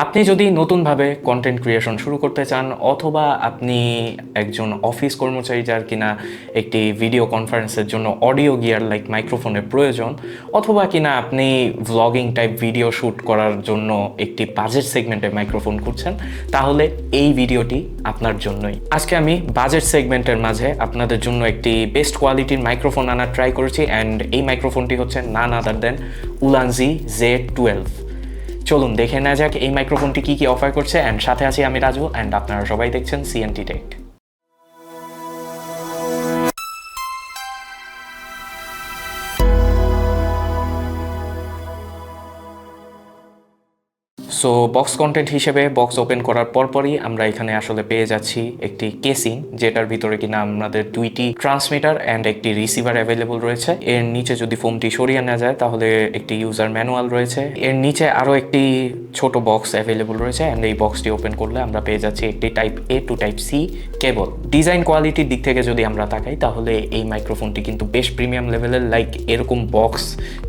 আপনি যদি নতুনভাবে কন্টেন্ট ক্রিয়েশন শুরু করতে চান অথবা আপনি একজন অফিস কর্মচারী যার কিনা একটি ভিডিও কনফারেন্সের জন্য অডিও গিয়ার লাইক মাইক্রোফোনের প্রয়োজন, অথবা কিনা আপনি ভ্লগিং টাইপ ভিডিও শ্যুট করার জন্য একটি বাজেট সেগমেন্টে মাইক্রোফোন খুঁজছেন, তাহলে এই ভিডিওটি আপনার জন্যই। আজকে আমি বাজেট সেগমেন্টের মাঝে আপনাদের জন্য একটি বেস্ট কোয়ালিটির মাইক্রোফোন আনার ট্রাই করেছি, অ্যান্ড এই মাইক্রোফোনটি হচ্ছে নান আদার দেন উলানজি Z12। চলুন দেখে নেওয়া যাক এই মাইক্রোফোনটি কি কি অফার করছে। অ্যান্ড সাথে আছি আমি রাজু, অ্যান্ড আপনারা সবাই দেখছেন CNT tech. So box content হিসেবে বক্স ওপেন করার পরপরই আমরা এখানে আসলে পেয়ে যাচ্ছি একটি কেসিং, যেটার ভিতরে কিনা আমাদের দুইটি ট্রান্সমিটার অ্যান্ড একটি রিসিভার অ্যাভেলেবল রয়েছে। এর নিচে যদি ফোনটি সরিয়ে নেওয়া যায় তাহলে একটি ইউজার ম্যানুয়াল রয়েছে। এর নিচে আরও একটি ছোট বক্স অ্যাভেলেবল রয়েছে, অ্যান্ড এই বক্সটি ওপেন করলে আমরা পেয়ে যাচ্ছি একটি type A to type C cable. Design কোয়ালিটির দিক থেকে যদি আমরা তাকাই তাহলে এই মাইক্রোফোনটি কিন্তু বেশ প্রিমিয়াম লেভেলের। লাইক এরকম বক্স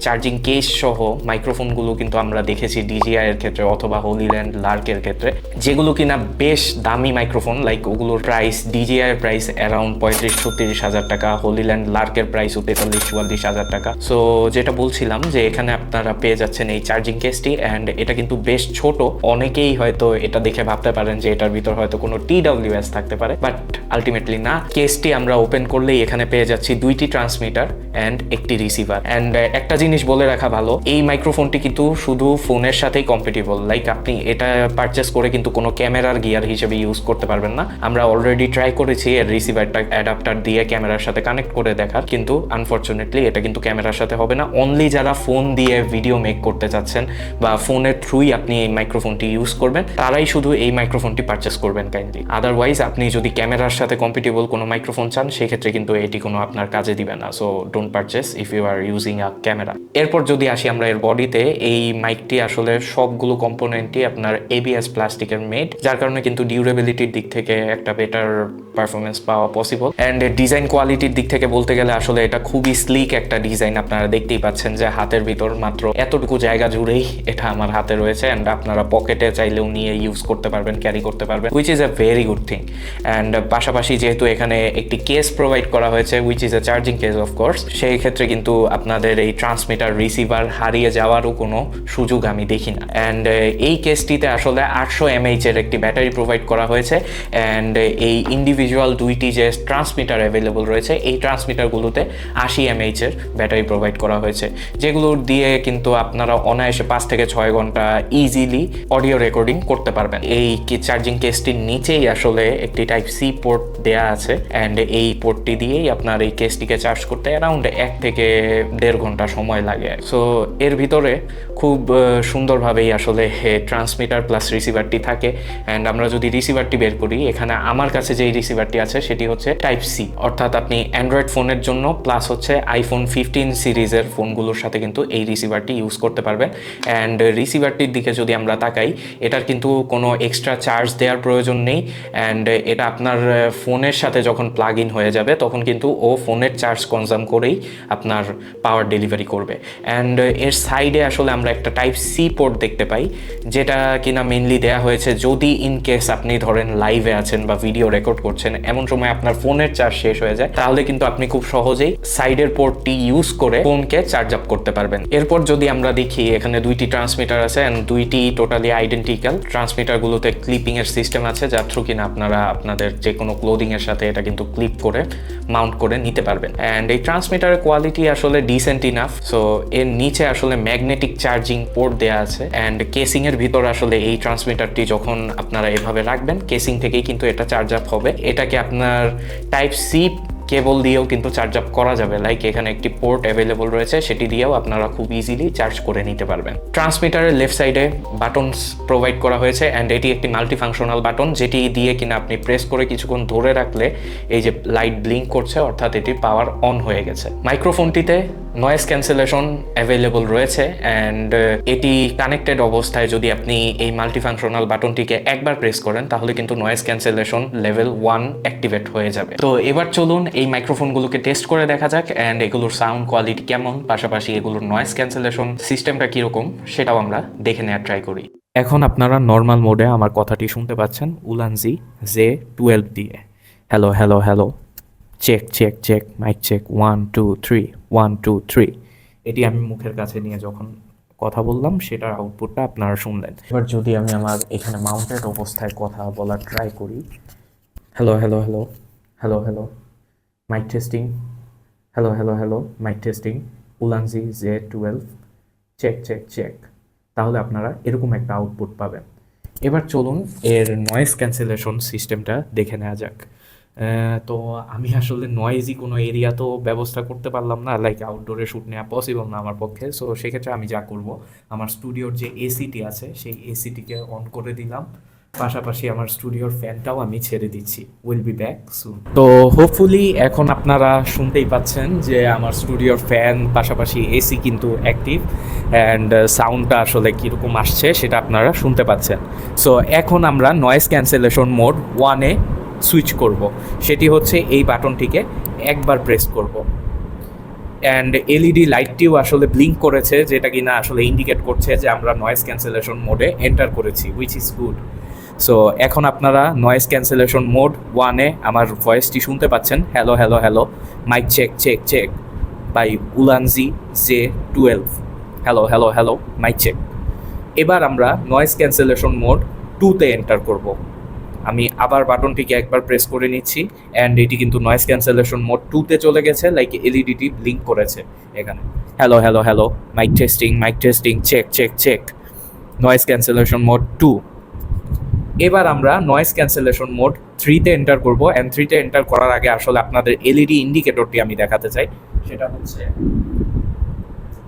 চার্জিং কেস সহ মাইক্রোফোনগুলো কিন্তু আমরা দেখেছি DJI এর ক্ষেত্রে অথবা হলিল্যান্ড লার্কের ক্ষেত্রে, যেগুলো কিনা বেশ দামি মাইক্রোফোন। লাইক ওগুলোর প্রাইস, DJI এর প্রাইস অ্যারাউন্ড 35-36 হাজার টাকা, হলিল্যান্ড লার্কের প্রাইসও 43-44 হাজার টাকা। সো যেটা বলছিলাম যে এখানে আপনারা পেয়ে যাচ্ছেন এই চার্জিং কেসটি, অ্যান্ড এটা কিন্তু বেশ ছোট। অনেকেই হয়তো এটা দেখে ভাবতে পারেন যে এটার ভিতর হয়তো কোনো TWS থাকতে পারে, বাট আলটিমেটলি না। কেসটি আমরা ওপেন করলেই এখানে পেয়ে যাচ্ছি দুইটি ট্রান্সমিটার অ্যান্ড একটি রিসিভার। অ্যান্ড একটা জিনিস বলে রাখা ভালো, এই মাইক্রোফোনটি কিন্তু শুধু ফোনের সাথেই কম্পেটিবল। লাইক আপনি এটা পারচেস করে কিন্তু কোনো ক্যামেরার গিয়ার হিসেবে ইউজ করতে পারবেন না। আমরা অলরেডি ট্রাই করেছি এর রিসিভারটা অ্যাডাপ্টার দিয়ে ক্যামেরার সাথে কানেক্ট করে দেখার, কিন্তু আনফরচুনেটলি এটা কিন্তু ক্যামেরার সাথে হবে না। অনলি যারা ফোন দিয়ে ভিডিও মেক করতে চাচ্ছেন বা ফোনের থ্রুই আপনি এই মাইক্রোফোনটি ইউজ করবেন, তারাই শুধু এই মাইক্রোফোনটি পারচেস করবেন কাইন্ডলি। আদারওয়াইজ আপনি যদি ক্যামেরার সাথে কম্পিটেবল কোনো মাইক্রোফোন চান, সেক্ষেত্রে কিন্তু এটি কোনো আপনার কাজে দিবে না। So don't purchase if you are using a camera. এরপর যদি আসি আমরা এর বডিতে, এই মাইকটি আসলে সবগুলো কম্পোনেন্টই আপনার ABS প্লাস্টিকের মেড, যার কারণে কিন্তু ডিউরেবিলিটির দিক থেকে একটা বেটার পারফরমেন্স পাওয়া পসিবল। অ্যান্ড ডিজাইন কোয়ালিটির দিক থেকে বলতে গেলে আসলে এটা খুবই স্লিক একটা ডিজাইন। আপনারা দেখতেই পাচ্ছেন যে হাতের ভিতর মাত্র এতটুকু জায়গা জুড়েই এটা আমার হাতে রয়েছে, অ্যান্ড আপনারা পকেটে চাইলেও নিয়ে ইউজ করতে পারবেন, ক্যারি করতে পারবেন, which is a very good thing. And পাশাপাশি যেহেতু এখানে একটি কেস প্রোভাইড করা হয়েছে, which is a charging case of course, সেই ক্ষেত্রে কিন্তু আপনাদের এই ট্রান্সমিটার রিসিভার হারিয়ে যাওয়ারও কোনো সুযোগ আমি দেখি না। অ্যান্ড এই কেসটিতে আসলে 800 mAh এর একটি ব্যাটারি প্রোভাইড করা হয়েছে, অ্যান্ড এই ইন্ডিভিজুয়াল দুইটি যে ট্রান্সমিটার অ্যাভেলেবল রয়েছে, এই ট্রান্সমিটারগুলোতে 80 mAh এর ব্যাটারি প্রোভাইড করা হয়েছে, যেগুলো দিয়ে কিন্তু আপনারা অনায়াসে 5 থেকে 6 ঘন্টা ইজিলি অডিও রেকর্ডিং করতে পারবেন। এই চার্জিং কেসটির নিচেই আসলে একটি টাইপ C পোর্ট দেয়া আছে, অ্যান্ড এই পোর্টটি দিয়েই আপনার এই কেসটিকে চার্জ করতে অ্যারাউন্ড 1 থেকে 1.5 ঘন্টা সময় লাগে। সো এর ভিতরে খুব সুন্দরভাবেই আসলে ট্রান্সমিটার প্লাস রিসিভারটি থাকে। অ্যান্ড আমরা যদি রিসিভারটি বের করি, এখানে আমার কাছে যেই রিসিভারটি আছে সেটি হচ্ছে টাইপ C, অর্থাৎ আপনি অ্যান্ড্রয়েড ফোনের জন্য প্লাস হচ্ছে iPhone 15 সিরিজের ফোনগুলোর সাথে কিন্তু এই রিসিভারটি ইউজ করতে পারবেন। অ্যান্ড রিসিভারটির দিকে যদি আমরা তাকাই, এটার কিন্তু কোনো এক্সট্রা চার্জ দেওয়ার প্রয়োজন নেই। অ্যান্ড এটা আপনার ফোনের সাথে যখন প্লাগ ইন হয়ে যাবে তখন কিন্তু ও ফোনের চার্জ কনজাম করেই আপনার পাওয়ার ডেলিভারি করবে। অ্যান্ড এর সাইডে আসলে আমরা একটা টাইপ C পোর্ট দেখতে পাই, যেটা কিনা মেনলি দেয়া হয়েছে যদি ইন কেস আপনি ধরেন লাইভে আছেন বা ভিডিও রেকর্ড করছেন, এমন সময় আপনার ফোনের চার্জ শেষ হয়ে যায়, তাহলে কিন্তু আপনি খুব সহজেই সাইডের পোর্টটি ইউজ করে ফোনকে চার্জ আপ করতে পারবেন। এরপর যদি আমরা দেখি, এখানে দুইটি ট্রান্সমিটার আছে, অ্যান্ড দুইটি টোটালি আইডেন্টিক্যাল। ট্রান্সমিটারগুলোতে ক্লিপিং এর সিস্টেম আছে, যার থ্রু কিনা আপনারা আপনাদের যে কোনো ক্লোদিং এর সাথে এটা কিন্তু ক্লিপ করে মাউন্ট করে নিতে পারবেন। অ্যান্ড এই ট্রান্সমিটারের কোয়ালিটি আসলে ডিসেন্ট ইনাফ। সো এর নিচে আসলে ম্যাগনেটিক চার্জিং পোর্ট দেওয়া আছে, অ্যান্ড কেসিং এর ভিতর আসলে এই ট্রান্সমিটারটি যখন আপনারা এভাবে রাখবেন, কেসিং থেকেই কিন্তু এটা চার্জ আপ হবে। এটাকে আপনার টাইপ C কেবল দিয়েও কিন্তু চার্জ আপ করা যাবে। লাইক এখানে একটি পোর্ট অ্যাভেলেবল রয়েছে, সেটি দিয়েও আপনারা খুব ইজিলি চার্জ করে নিতে পারবেন। ট্রান্সমিটারের লেফট সাইডে বাটনস প্রোভাইড করা হয়েছে, অ্যান্ড এটি একটি মাল্টিফাংশনাল বাটন, যেটি দিয়ে কিনা আপনি প্রেস করে কিছুক্ষণ ধরে রাখলে এই যে লাইট ব্লিঙ্ক করছে, অর্থাৎ এটি পাওয়ার অন হয়ে গেছে। মাইক্রোফোনটিতে নয়েজ ক্যান্সেলেশন অ্যাভেলেবল রয়েছে, অ্যান্ড এটি কানেক্টেড অবস্থায় যদি আপনি এই মাল্টিফাংশনাল বাটনটিকে একবার প্রেস করেন, তাহলে কিন্তু নয়েজ ক্যান্সেলেশন লেভেল 1 অ্যাক্টিভেট হয়ে যাবে। তো এবার চলুন এই মাইক্রোফোনগুলোকে টেস্ট করে দেখা যাক অ্যান্ড এগুলোর সাউন্ড কোয়ালিটি কেমন, পাশাপাশি এগুলোর নয়েজ ক্যান্সেলেশন সিস্টেমটা কীরকম সেটাও আমরা দেখে নেওয়ার ট্রাই করি। এখন আপনারা নর্মাল মোডে আমার কথাটি শুনতে পাচ্ছেন উলানজি J12 দিয়ে। Hello hello hello, check check check, mike check, 1 2 3 1 2 3। এটি আমি মুখের কাছে নিয়ে যখন কথা বললাম সেটার আউটপুটটা আপনারা শুনলেন। এবার যদি আমি আমার এখানে মাউন্টেড অবস্থায় কথা বলার ট্রাই করি, hello hello hello, hello hello, mike testing, hello hello hello, mike testing, Ulanzi J12, check check check, তাহলে আপনারা এরকম একটা আউটপুট পাবেন। এবার চলুন এর নয়েজ ক্যান্সেলেশন সিস্টেমটা দেখে নেওয়া যাক। তো আমি আসলে নয়েজি কোনো এরিয়া তো ব্যবস্থা করতে পারলাম না, লাইক আউটডোরে শ্যুট নেওয়া পসিবল না আমার পক্ষে। সো সেক্ষেত্রে আমি যা করব, আমার স্টুডিওর যে এসিটি আছে সেই এসিটিকে অন করে দিলাম, পাশাপাশি আমার স্টুডিওর ফ্যানটাও আমি ছেড়ে দিচ্ছি। Will be back soon. তো হোপফুলি এখন আপনারা শুনতেই পাচ্ছেন যে আমার স্টুডিওর ফ্যান পাশাপাশি এসি কিন্তু অ্যাক্টিভ অ্যান্ড সাউন্ডটা আসলে কীরকম আসছে সেটা আপনারা শুনতে পাচ্ছেন। সো এখন আমরা নয়েজ ক্যান্সেলেশন মোড 1-এ সুইচ করব। সেটি হচ্ছে এই বাটনটিকে একবার প্রেস করব অ্যান্ড এলইডি লাইটটিও আসলে ব্লিঙ্ক করেছে, যেটা কিনা আসলে ইন্ডিকেট করছে যে আমরা নয়েজ ক্যান্সেলেশন মোডে এন্টার করেছি, হুইচ ইজ গুড। সো এখন আপনারা নয়েজ ক্যান্সেলেশন মোড 1-এ আমার ভয়েসটি শুনতে পাচ্ছেন, hello hello hello, mike check check check by Ulanzi J12, hello hello hello, mike check. এবার আমরা নয়েজ ক্যান্সেলেশন মোড 2-তে এন্টার করব। আমি আবার বাটনটিকে একবার প্রেস করে নিচ্ছি অ্যান্ড এটি কিন্তু নয়েজ ক্যান্সেলেশন মোড 2-তে চলে গেছে, লাইক এলইডিটি ব্লিঙ্ক করেছে এখানে, hello hello hello, mike testing, check check check, noise cancellation mode 2। এবার আমরা নয়েজ ক্যান্সেলেশন মোড 3-তে এন্টার করব অ্যান্ড 3-তে এন্টার করার আগে আসলে আপনাদের এলইডি ইন্ডিকেটরটি আমি দেখাতে চাই। সেটা হচ্ছে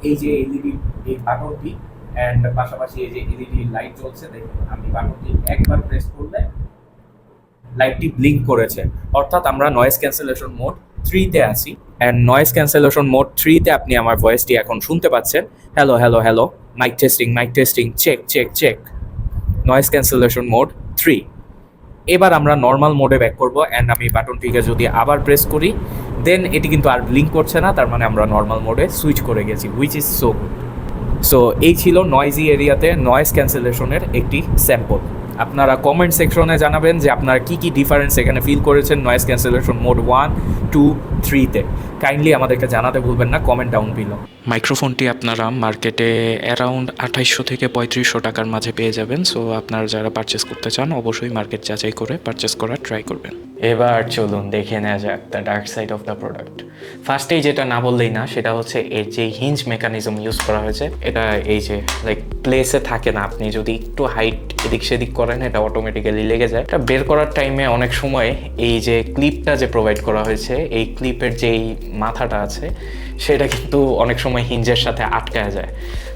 এই যে এলইডি এই বাটনটি অ্যান্ড পাশাপাশি এই যে এলইডি লাইট জ্বলছে, দেখুন আমি বাটনটি একবার প্রেস করলে লাইটটি ব্লিঙ্ক করেছে, অর্থাৎ আমরা নয়েজ ক্যান্সেলেশন মোড 3-তে আছি অ্যান্ড নয়েজ ক্যান্সেলেশন মোড 3-তে আপনি আমার ভয়েসটি এখন শুনতে পাচ্ছেন, hello hello hello, mike testing, check check check, noise cancellation mode 3। এবার আমরা নর্মাল মোডে ব্যাক করব অ্যান্ড আমি বাটনটিকে যদি আবার প্রেস করি দেন এটি কিন্তু আর ব্লিঙ্ক করছে না, তার মানে আমরা নর্মাল মোডে সুইচ করে গেছি, which is so good. So এই ছিল নয়েজি এরিয়াতে নয়েজ ক্যান্সেলেশনের একটি স্যাম্পল। আপনারা কমেন্ট সেকশনে জানাবেন যে আপনারা কী কী ডিফারেন্স এখানে ফিল করেছেন নয়েজ ক্যান্সেলেশন মোড 1, 2, 3-তে। কাইন্ডলি আমাদেরকে জানাতে ভুলবেন না কমেন্ট ডাউন বিলো। মাইক্রোফোনটি আপনারা মার্কেটে অ্যারাউন্ড 2800 থেকে 3500 টাকার মাঝে পেয়ে যাবেন। সো আপনারা যারা পারচেস করতে চান অবশ্যই মার্কেট যাচাই করে পারচেস করার ট্রাই করবেন। এবার চলুন দেখে নেওয়া যাক the dark side of the product. ফার্স্টেই যেটা না বললেই না সেটা হচ্ছে এর যে হিঞ্জ মেকানিজম ইউজ করা হয়েছে, এটা এই যে লাইক প্লেসে থাকে না, আপনি যদি একটু হাইট এদিক সেদিক করেন এটা অটোমেটিক্যালি লেগে যায়। এটা বের করার টাইমে অনেক সময় এই যে ক্লিপটা যে প্রোভাইড করা হয়েছে, এই ক্লিপের যেই মাথাটা আছে সেটা কিন্তু অনেক সময় হিঞ্জের সাথে আটকায় যায়।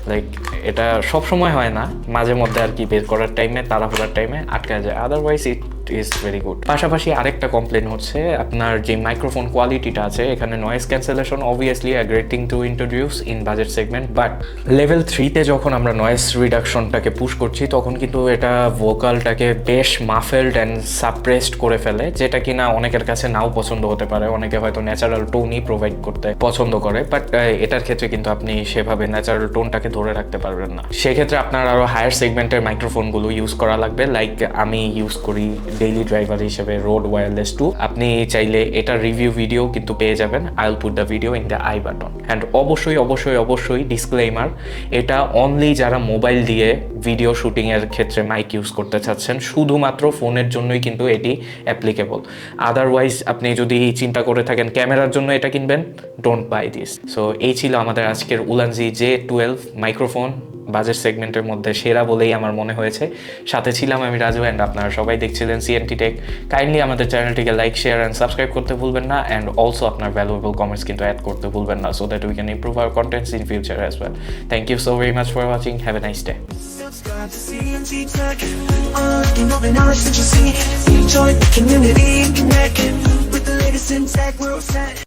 লাইক এটা সব সময় হয় না, মাঝে মধ্যে আর কি বের করার টাইমে, তাড়াহুড়ার টাইমে আটকায় যায়, otherwise it is very good. পাশাপাশি আরেকটা কমপ্লেন হচ্ছে আপনার যে মাইক্রোফোন কোয়ালিটিটা আছে, এখানে noise cancellation obviously a great thing to introduce in budget segment, but level 3-তে যখন আমরা নয়েজ রিডাকশনটাকে পুশ করছি তখন কিন্তু এটা ভোকালটাকে বেশ মাফেলড অ্যান্ড সাপ্রেসড করে ফেলে, যেটা কিনা অনেকের কাছে নাও পছন্দ হতে পারে। অনেকে হয়তো ন্যাচারাল টোনই প্রোভাইড করতে পছন্দ করে, বাট এটার ক্ষেত্রে কিন্তু আপনি সেভাবে ন্যাচারাল টোনটাকে ধরে রাখতে পারবেন না। সেক্ষেত্রে আপনার আরও হায়ার সেগমেন্টের মাইক্রোফোনগুলো ইউজ করা লাগবে, লাইক আমি ইউজ করি ডেইলি ড্রাইভার হিসেবে রোড ওয়্যারলেস 2। আপনি চাইলে এটার রিভিউ ভিডিও কিন্তু পেয়ে যাবেন, I will put the video in the I button. And অবশ্যই ডিসক্লেইমার, এটা অনলি যারা মোবাইল দিয়ে ভিডিও শুটিংয়ের ক্ষেত্রে মাইক ইউজ করতে চাচ্ছেন, শুধুমাত্র ফোনের জন্যই কিন্তু এটি অ্যাপ্লিকেবল। আদারওয়াইজ আপনি যদি চিন্তা করে থাকেন ক্যামেরার জন্য এটা কিনবেন, ডোন্ট বাই দিস। সো এই ছিল আমাদের আজকের উলানজি J12 মাইক্রোফোন, বাজেট সেগমেন্টের মধ্যে সেরা বলেই আমার মনে হয়েছে। সাথে ছিলাম আমি রাজু অ্যান্ড আপনারা সবাই দেখছিলেন সিএনটি টেক। কাইন্ডলি আমাদের চ্যানেলটিকে লাইক, শেয়ার অ্যান্ড সাবস্ক্রাইব করতে ভুলবেন না, অ্যান্ড অলসো আপনার ভ্যালুয়েবল কমেন্টস কিন্তু অ্যাড করতে ভুলবেন না, so that we can improve our contents in future as well. Thank you so very much for watching, have a nice day. Subscribe to CNT Tech. You know the knowledge that you see. Enjoy the community and connect with the latest in tech. We're all set.